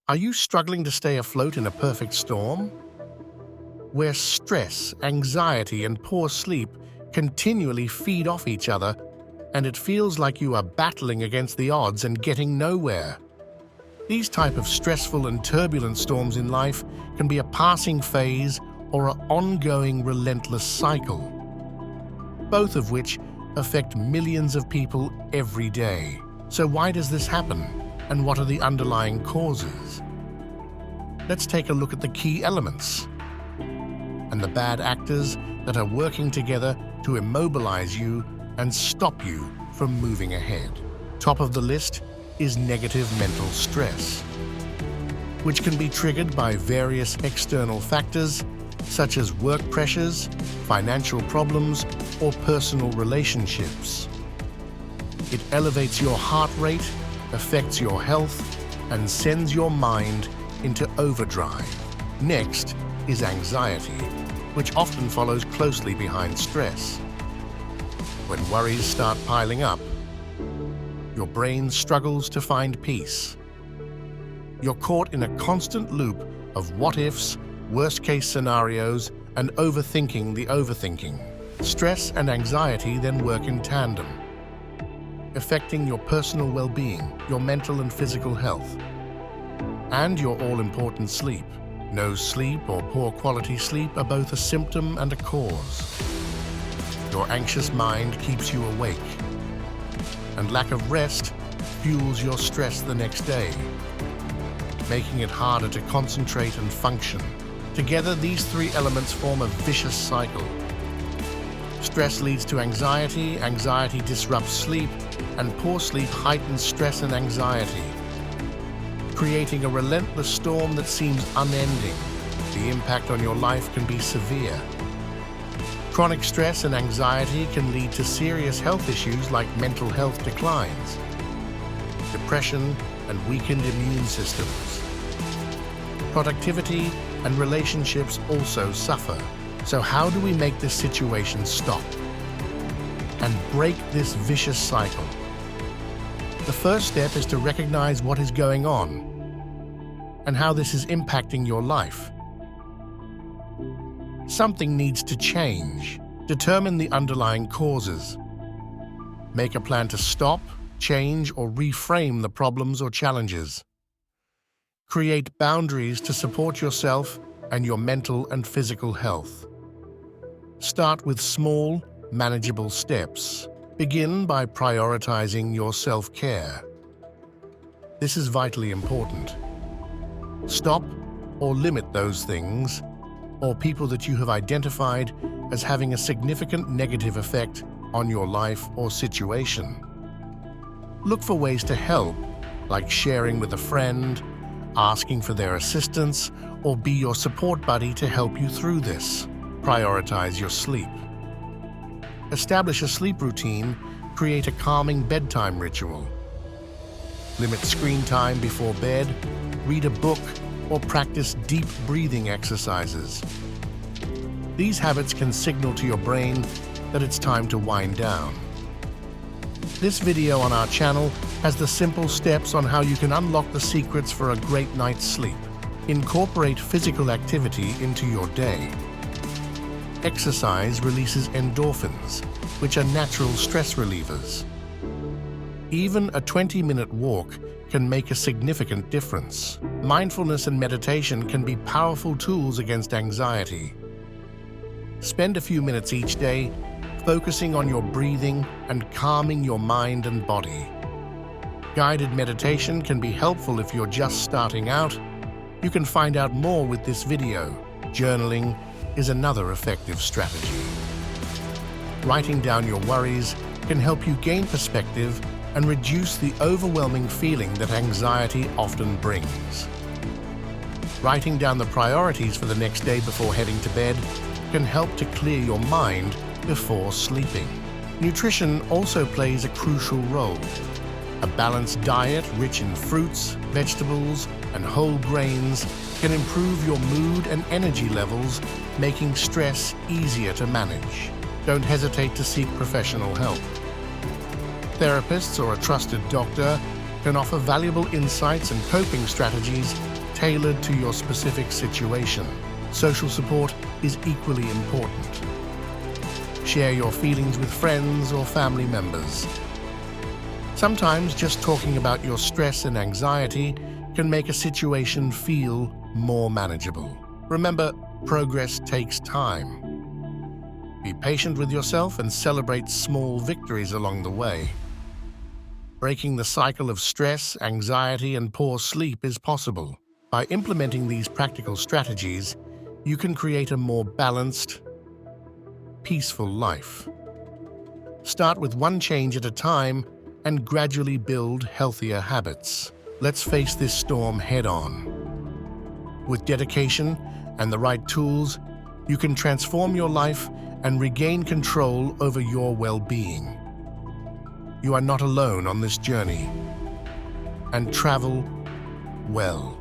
Are you struggling to stay afloat in a perfect storm? Where stress, anxiety, and poor sleep continually feed off each other, and it feels like you are battling against the odds and getting nowhere. These type of stressful and turbulent storms in life can be a passing phase or an ongoing relentless cycle, both of which affect millions of people every day. So why does this happen, and what are the underlying causes? Let's take a look at the key elements and the bad actors that are working together to immobilize you and stop you from moving ahead. Top of the list is negative mental stress, which can be triggered by various external factors such as work pressures, financial problems, or personal relationships. It elevates your heart rate, affects your health, and sends your mind into overdrive. Next is anxiety, which often follows closely behind stress. When worries start piling up, your brain struggles to find peace. You're caught in a constant loop of what-ifs, worst-case scenarios, and overthinking the overthinking. Stress and anxiety then work in tandem, affecting your personal well-being, your mental and physical health, and your all-important sleep. No sleep or poor quality sleep are both a symptom and a cause. Your anxious mind keeps you awake, and lack of rest fuels your stress the next day, making it harder to concentrate and function. Together, these three elements form a vicious cycle. Stress leads to anxiety, anxiety disrupts sleep, and poor sleep heightens stress and anxiety, creating a relentless storm that seems unending. The impact on your life can be severe. Chronic stress and anxiety can lead to serious health issues like mental health declines, depression, and weakened immune systems. Productivity and relationships also suffer. So how do we make this situation stop and break this vicious cycle? The first step is to recognize what is going on and how this is impacting your life. Something needs to change. Determine the underlying causes. Make a plan to stop, change, or reframe the problems or challenges. Create boundaries to support yourself and your mental and physical health. Start with small, manageable steps. Begin by prioritizing your self-care. This is vitally important. Stop or limit those things or people that you have identified as having a significant negative effect on your life or situation. Look for ways to help, like sharing with a friend, asking for their assistance, or be your support buddy to help you through this. Prioritize your sleep. Establish a sleep routine, create a calming bedtime ritual. Limit screen time before bed, read a book, or practice deep breathing exercises. These habits can signal to your brain that it's time to wind down. This video on our channel has the simple steps on how you can unlock the secrets for a great night's sleep. Incorporate physical activity into your day. Exercise releases endorphins, which are natural stress relievers. Even a 20-minute walk can make a significant difference. Mindfulness and meditation can be powerful tools against anxiety. Spend a few minutes each day focusing on your breathing and calming your mind and body. Guided meditation can be helpful if you're just starting out. You can find out more with this video. Journaling is another effective strategy. Writing down your worries can help you gain perspective and reduce the overwhelming feeling that anxiety often brings. Writing down the priorities for the next day before heading to bed can help to clear your mind before sleeping. Nutrition also plays a crucial role. A balanced diet rich in fruits, vegetables, and whole grains can improve your mood and energy levels, making stress easier to manage. Don't hesitate to seek professional help. Therapists or a trusted doctor can offer valuable insights and coping strategies tailored to your specific situation. Social support is equally important. Share your feelings with friends or family members. Sometimes just talking about your stress and anxiety can make a situation feel more manageable. Remember, progress takes time. Be patient with yourself and celebrate small victories along the way. Breaking the cycle of stress, anxiety, and poor sleep is possible. By implementing these practical strategies, you can create a more balanced, peaceful life. Start with one change at a time and gradually build healthier habits. Let's face this storm head-on. With dedication and the right tools, you can transform your life and regain control over your well-being. You are not alone on this journey. And travel well.